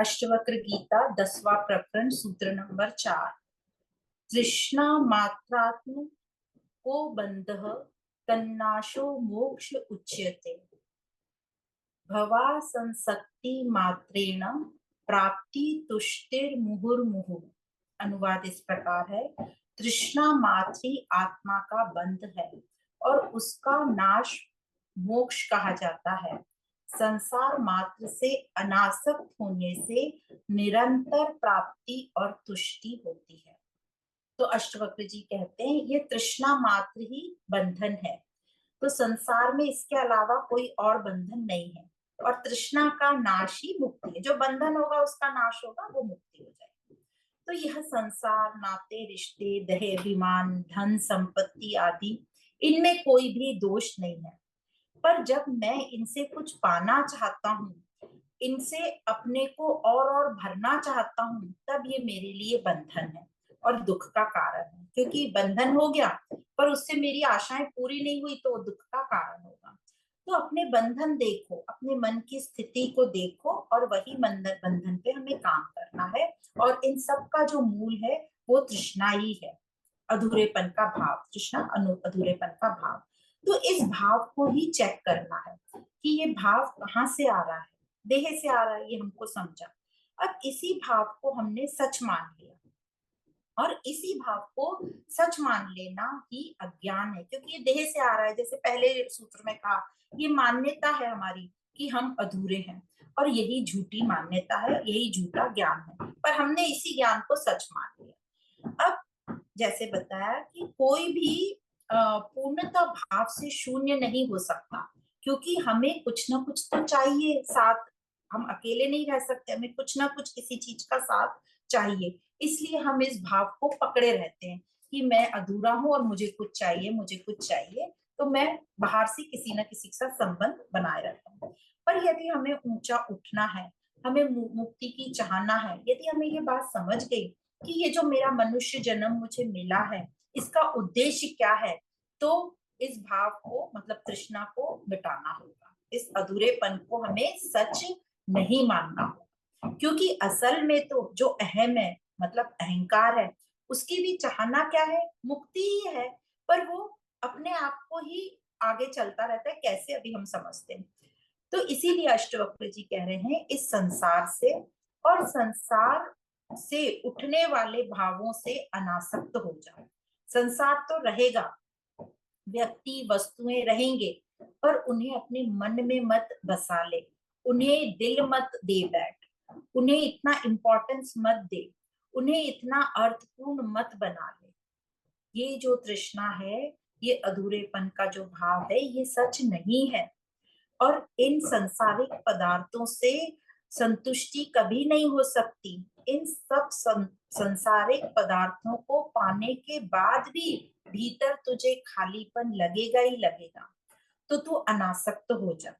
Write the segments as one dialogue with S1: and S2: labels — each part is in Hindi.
S1: अष्टवक्र गीता 10वां प्रकरण सूत्र नंबर 4। तृष्णा मात्रात्म को बंधः तन्नाशो मोक्ष उच्यते। भवा संसक्ति मात्रेण प्राप्ति तुष्टिर मुहुर्मुहु। अनुवाद इस प्रकार है, तृष्णा मात्र ही आत्मा का बंध है और उसका नाश मोक्ष कहा जाता है। संसार मात्र से अनासक्त होने से निरंतर प्राप्ति और तुष्टि होती है। तो अष्टवक्र जी कहते हैं ये तृष्णा मात्र ही बंधन है। तो संसार में इसके अलावा कोई और बंधन नहीं है और तृष्णा का नाश ही मुक्ति है। जो बंधन होगा उसका नाश होगा, वो मुक्ति हो जाएगी। तो यह संसार, नाते रिश्ते, देह अभिमान, धन संपत्ति आदि, इनमें कोई भी दोष नहीं है। पर जब मैं इनसे कुछ पाना चाहता हूँ, इनसे अपने को और भरना चाहता हूँ, तब ये मेरे लिए बंधन है और दुख का कारण है। क्योंकि बंधन हो गया पर उससे मेरी आशाएं पूरी नहीं हुई तो दुख का कारण होगा। तो अपने बंधन देखो, अपने मन की स्थिति को देखो और वही बंधन पे हमें काम करना है। और इन सब का जो मूल है वो तृष्णा ही है, अधूरेपन का भाव, तृष्णा अधूरेपन का भाव। तो इस भाव को ही चेक करना है कि ये भाव कहाँ से आ रहा है। देह से आ रहा है, ये हमको समझा। अब इसी भाव को हमने सच मान लिया और इसी भाव को सच मान लेना ही अज्ञान है, क्योंकि ये देह से आ रहा है। जैसे पहले सूत्र में कहा, ये मान्यता है हमारी कि हम अधूरे हैं और यही झूठी मान्यता है, यही झूठा ज्ञान है। पर हमने इसी ज्ञान को सच मान लिया। अब जैसे बताया कि कोई भी पूर्णतः भाव से शून्य नहीं हो सकता, क्योंकि हमें कुछ ना कुछ तो चाहिए साथ। हम अकेले नहीं रह सकते, हमें कुछ ना कुछ किसी चीज का साथ चाहिए। इसलिए हम इस भाव को पकड़े रहते हैं कि मैं अधूरा हूं और मुझे कुछ चाहिए, मुझे कुछ चाहिए। तो मैं बाहर से किसी न किसी के साथ संबंध बनाए रहता हूँ। पर यदि हमें ऊंचा उठना है, हमें मुक्ति की चाहना है, यदि हमें ये बात समझ गई कि ये जो मेरा मनुष्य जन्म मुझे मिला है, इसका उद्देश्य क्या है, तो इस भाव को, मतलब तृष्णा को मिटाना होगा। इस अधूरेपन को हमें सच नहीं मानना होगा, क्योंकि असल में तो जो अहम है, मतलब अहंकार है, उसकी भी चाहना क्या है, मुक्ति ही है। पर वो अपने आप को ही आगे चलता रहता है। कैसे, अभी हम समझते हैं। तो इसीलिए अष्टवक्र जी कह रहे हैं, इस संसार से और संसार से उठने वाले भावों से अनासक्त हो जाओ। संसार तो रहेगा, व्यक्ति वस्तुएं रहेंगे, पर उन्हें अपने मन में मत बसा ले, उन्हें दिल मत दे बैठ, उन्हें इतना इम्पोर्टेंस मत दे, उन्हें इतना अर्थपूर्ण मत बना ले। ये जो तृष्णा है, ये अधूरेपन का जो भाव है, ये सच नहीं है। और इन संसारिक पदार्थों से संतुष्टि कभी नहीं हो सकती। इन सब संसारिक पदार्थों को पाने के बाद भी भीतर तुझे खालीपन लगेगा ही लगेगा। तो तू अनासक्त हो जा।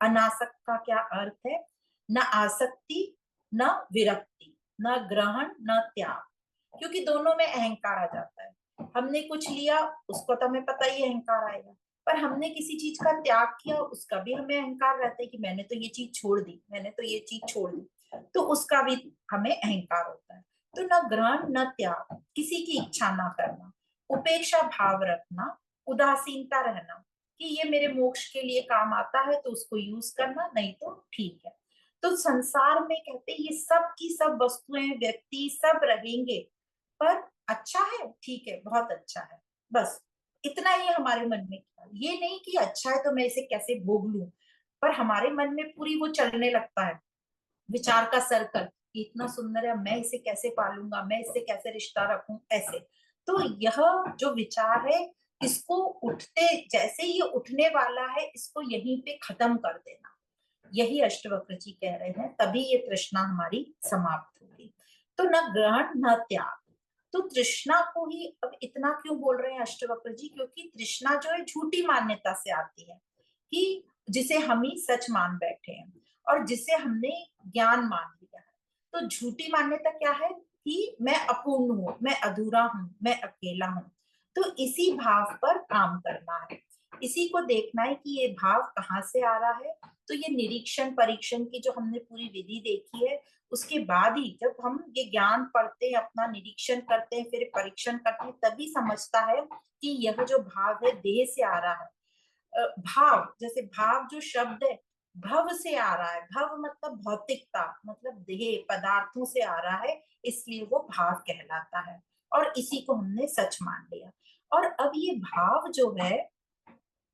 S1: अनासक्त का क्या अर्थ है? न आसक्ति, न विरक्ति, न ग्रहण, न त्याग। क्योंकि दोनों में अहंकार आ जाता है। हमने कुछ लिया, उसको तो हमें पता ही अहंकार आएगा। पर हमने किसी चीज का त्याग किया, उसका भी हमें अहंकार रहता है कि मैंने तो ये चीज छोड़ दी, मैंने तो ये चीज छोड़ दी, तो उसका भी हमें अहंकार होता है। तो न ग्रहण न त्याग, किसी की इच्छा ना करना, उपेक्षा भाव रखना, उदासीनता रहना कि ये मेरे मोक्ष के लिए काम आता है तो उसको यूज करना, नहीं तो ठीक है। तो संसार में कहते ये सब की सब वस्तुएं, व्यक्ति सब रहेंगे, पर अच्छा है, ठीक है, बहुत अच्छा है, बस इतना ही हमारे मन में। ये नहीं कि अच्छा है तो मैं इसे कैसे भोग लूं, पर हमारे मन में पूरी वो चलने लगता है, विचार का सर्कल, इतना सुंदर है, मैं इसे कैसे पालूंगा, मैं इससे कैसे रिश्ता रखूं, ऐसे। तो यह जो विचार है, इसको उठते, जैसे ये उठने वाला है, इसको यहीं पे खत्म कर देना। यही अष्टवक्र जी कह रहे हैं, तभी ये तृष्णा हमारी समाप्त होगी। तो न ग्रहण न त्याग। तो तृष्णा को ही अब इतना क्यों बोल रहे हैं अष्टवक्र जी? क्योंकि तृष्णा जो है झूठी मान्यता से आती है, कि जिसे हम ही सच मान बैठे हैं और जिसे हमने ज्ञान मान लिया है। तो झूठी मान्यता क्या है? कि मैं अपूर्ण हूं, मैं अधूरा हूं, मैं अकेला हूं। तो इसी भाव पर काम करना है, इसी को देखना है कि ये भाव कहाँ से आ रहा है। तो ये निरीक्षण परीक्षण की जो हमने पूरी विधि देखी है, उसके बाद ही जब हम ये ज्ञान पढ़ते हैं, अपना निरीक्षण करते हैं, फिर परीक्षण करते हैं, तभी समझता है कि यह जो भाव है देह से आ रहा है। भाव, जैसे भाव जो शब्द है भव से आ रहा है, भव मतलब भौतिकता, मतलब देह पदार्थों से आ रहा है, इसलिए वो भाव कहलाता है। और इसी को हमने सच मान लिया। और अब ये भाव जो है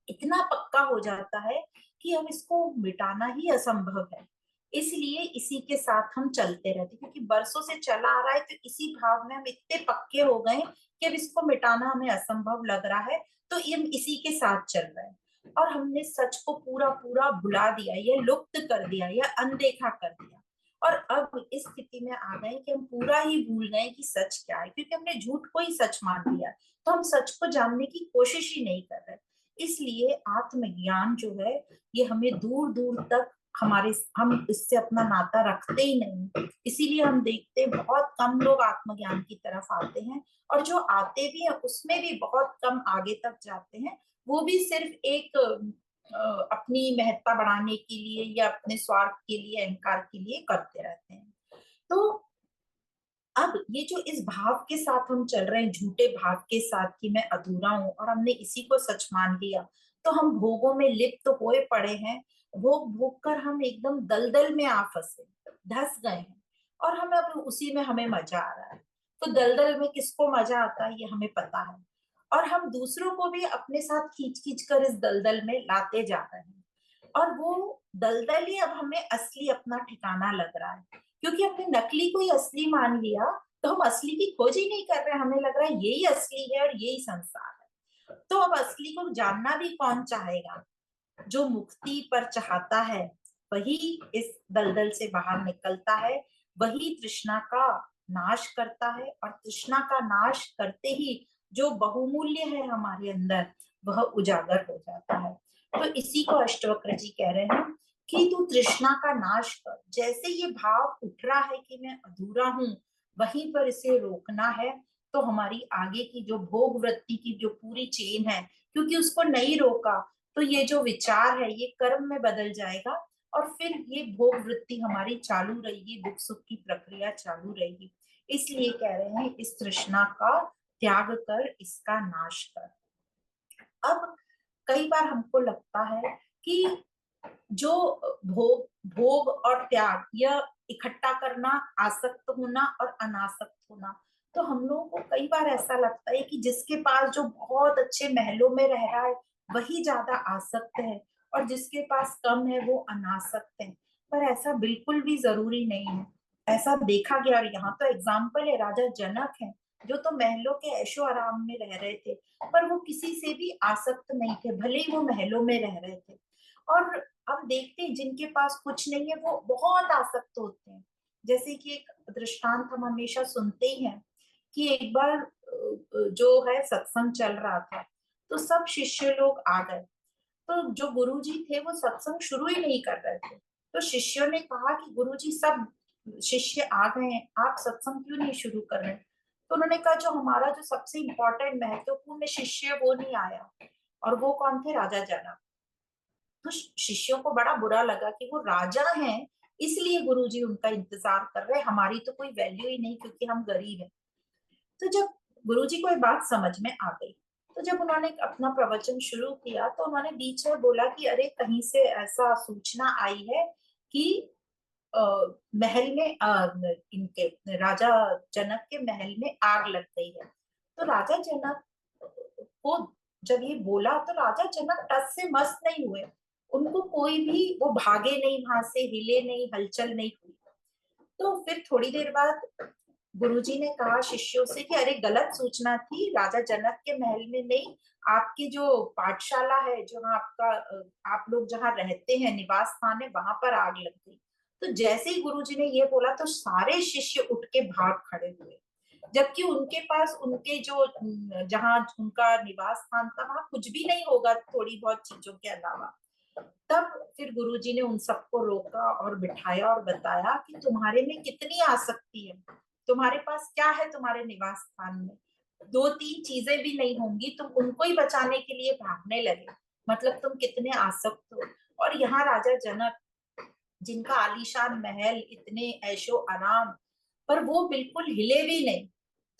S1: इतना पक्का हो जाता है कि हम इसको मिटाना ही असंभव है। इसलिए इसी के साथ हम चलते रहते, क्योंकि बरसों से चला आ रहा है, तो इसी भाव में हम इतने पक्के हो गए कि अब इसको मिटाना हमें असंभव लग रहा है, तो हम इसी के साथ चल रहे हैं। और हमने सच को पूरा पूरा भुला दिया, या लुप्त कर दिया, या अनदेखा कर दिया। और अब इस स्थिति में आ गए कि हम पूरा ही भूल गए कि सच क्या है, क्योंकि हमने झूठ को ही सच मान लिया। तो हम सच को जानने की कोशिश ही नहीं कर रहे। इसलिए आत्मज्ञान जो है ये हमें दूर दूर तक, हमारे हम इससे अपना नाता रखते ही नहीं। इसीलिए हम देखते हैं बहुत कम लोग आत्मज्ञान की तरफ आते हैं, और जो आते भी हैं उसमें भी बहुत कम आगे तक जाते हैं। वो भी सिर्फ एक अपनी महत्ता बढ़ाने के लिए या अपने स्वार्थ के लिए, अहंकार के लिए करते रहते हैं। तो अब ये जो इस भाव के साथ हम चल रहे हैं, झूठे भाव के साथ कि मैं अधूरा हूं, और हमने इसी को सच मान लिया, तो हम भोगों में लिप्त तो हुए पड़े हैं। भोग भोग कर हम एकदम दलदल में आ फंसे, धस गए हैं, और हमें अब उसी में हमें मजा आ रहा है। तो दलदल में किसको मजा आता है ये हमें पता है, और हम दूसरों को भी अपने साथ खींच खींच कर इस दलदल में लाते जा रहे हैं। और वो दलदल ही अब हमें असली अपना ठिकाना लग रहा है, क्योंकि हमने नकली को ही असली मान लिया। तो हम असली की खोज ही नहीं कर रहे, हमें लग रहा है यही असली है और यही संसार है। तो अब असली को जानना भी कौन चाहेगा? जो मुक्ति पर चाहता है वही इस दलदल से बाहर निकलता है, वही तृष्णा का नाश करता है, और तृष्णा का नाश करते ही जो बहुमूल्य है हमारे अंदर वह उजागर हो जाता है। तो इसी को अष्टवक्र जी कह रहे हैं कि तू तृष्णा का नाश कर। जैसे ये भाव उठ रहा है कि मैं अधूरा हूं, वहीं पर इसे रोकना है। तो हमारी आगे की जो भोग वृत्ति की जो पूरी चेन है, क्योंकि उसको नहीं रोका तो ये जो विचार है ये कर्म में बदल जाएगा, और फिर ये भोग वृत्ति हमारी चालू रहेगी, दुख सुख की प्रक्रिया चालू रहेगी। इसलिए कह रहे हैं इस तृष्णा का त्याग कर, इसका नाश कर। अब कई बार हमको लगता है कि जो भोग भोग और त्याग, यह इकट्ठा करना, आसक्त होना और अनासक्त होना, तो हम लोगों को कई बार ऐसा लगता है कि जिसके पास जो बहुत अच्छे महलों में रह रहा है वही ज्यादा आसक्त है, और जिसके पास कम है वो अनासक्त है। पर ऐसा बिल्कुल भी जरूरी नहीं है। ऐसा देखा गया, और यहाँ तो एग्जाम्पल है, राजा जनक है, जो तो महलों के ऐशो आराम में रह रहे थे, पर वो किसी से भी आसक्त नहीं थे, भले ही वो महलों में रह रहे थे। और हम देखते हैं जिनके पास कुछ नहीं है वो बहुत आसक्त होते हैं। जैसे कि एक दृष्टांत हम हमेशा सुनते ही हैं कि एक बार जो है सत्संग चल रहा था, तो सब शिष्य लोग आ गए। तो जो गुरुजी थे वो सत्संग शुरू ही नहीं कर रहे थे। तो शिष्यों ने कहा कि गुरुजी सब शिष्य आ गए हैं, आप सत्संग क्यों नहीं शुरू कर रहे? तो उन्होंने कहा जो हमारा जो सबसे इम्पोर्टेंट महत्वपूर्ण शिष्य है वो नहीं आया। और वो कौन थे? राजा जनक। तो शिष्यों को बड़ा बुरा लगा कि वो राजा हैं, इसलिए गुरुजी उनका इंतजार कर रहे हैं, हमारी तो कोई वैल्यू ही नहीं क्योंकि हम गरीब हैं। तो जब गुरुजी को ये बात समझ में आ गई, तो जब उन्होंने अपना प्रवचन शुरू किया तो उन्होंने बीच में बोला कि अरे कहीं से ऐसा सूचना आई है कि अ, महल में इनके राजा जनक के महल में आग लग गई है। तो राजा जनक को जब ये बोला तो राजा जनक टस से मस्त नहीं हुए। उनको कोई भी, वो भागे नहीं वहां से, हिले नहीं, हलचल नहीं हुई। तो फिर थोड़ी देर बाद गुरुजी ने कहा शिष्यों से कि अरे गलत सूचना थी, राजा जनक के महल में नहीं, आपकी जो पाठशाला है, जहाँ आपका आप लोग जहाँ रहते हैं, निवास स्थान है, वहां पर आग लग गई। तो जैसे ही गुरुजी ने ये बोला तो सारे शिष्य उठ के भाग खड़े हुए, जबकि उनके पास उनके जो जहाँ उनका निवास स्थान था वहां कुछ भी नहीं होगा थोड़ी बहुत चीजों के अलावा। तब फिर गुरुजी ने उन सबको रोका और बिठाया और बताया कि तुम्हारे में कितनी आसक्ति है, तुम्हारे पास क्या है, तुम्हारे निवास स्थान में दो तीन चीजें भी नहीं होंगी, तुम उनको ही बचाने के लिए भागने लगे, मतलब तुम कितने आसक्त हो। और यहाँ राजा जनक, जिनका आलीशान महल, इतने ऐशो आराम, पर वो बिल्कुल हिले भी नहीं,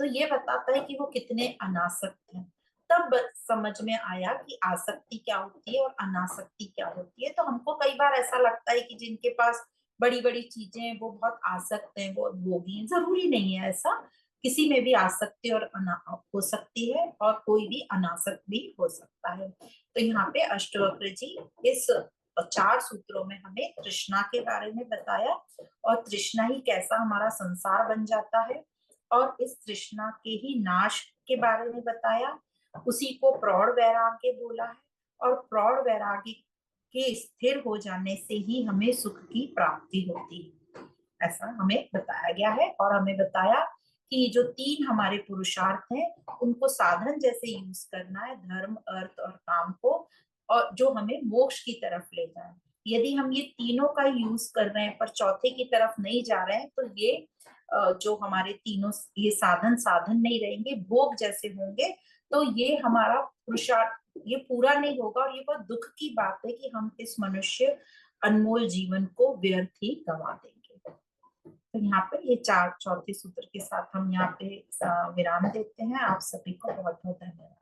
S1: तो ये बताता है कि वो कितने अनासक्त हैं। तब समझ में आया कि आसक्ति क्या होती है और अनासक्ति क्या होती है। तो हमको कई बार ऐसा लगता है कि जिनके पास बड़ी बड़ी चीजें हैं वो बहुत आसक्त हैं, वो भोगी हैं। जरूरी नहीं है ऐसा, किसी में भी आसक्ति और हो सकती है और कोई भी अनासक्त भी हो सकता है। तो यहाँ पे अष्टवक्र जी इस 4 सूत्रों में हमें तृष्णा के बारे में बताया, और तृष्णा ही कैसा हमारा संसार बन जाता है, और इस तृष्णा के ही नाश के बारे में बताया। उसी को प्रौढ़ वैराग्य बोला है, और प्रौढ़ वैराग्य के स्थिर हो जाने से ही हमें सुख की प्राप्ति होती है, ऐसा हमें बताया गया है। और हमें बताया कि जो 3 हमारे पुरुषार्थ हैं उनको साधन जैसे यूज करना है, धर्म, अर्थ और काम को, और जो हमें मोक्ष की तरफ ले जाए। यदि हम ये तीनों का यूज कर रहे हैं पर चौथे की तरफ नहीं जा रहे हैं, तो ये जो हमारे तीनों ये साधन साधन नहीं रहेंगे, भोग जैसे होंगे। तो ये हमारा पुरुषार्थ ये पूरा नहीं होगा, और ये बहुत दुख की बात है कि हम इस मनुष्य अनमोल जीवन को व्यर्थ ही गंवा देंगे। तो यहाँ पे ये 4 चौथे सूत्र के साथ हम यहाँ पे विराम देते हैं। आप सभी को बहुत बहुत धन्यवाद।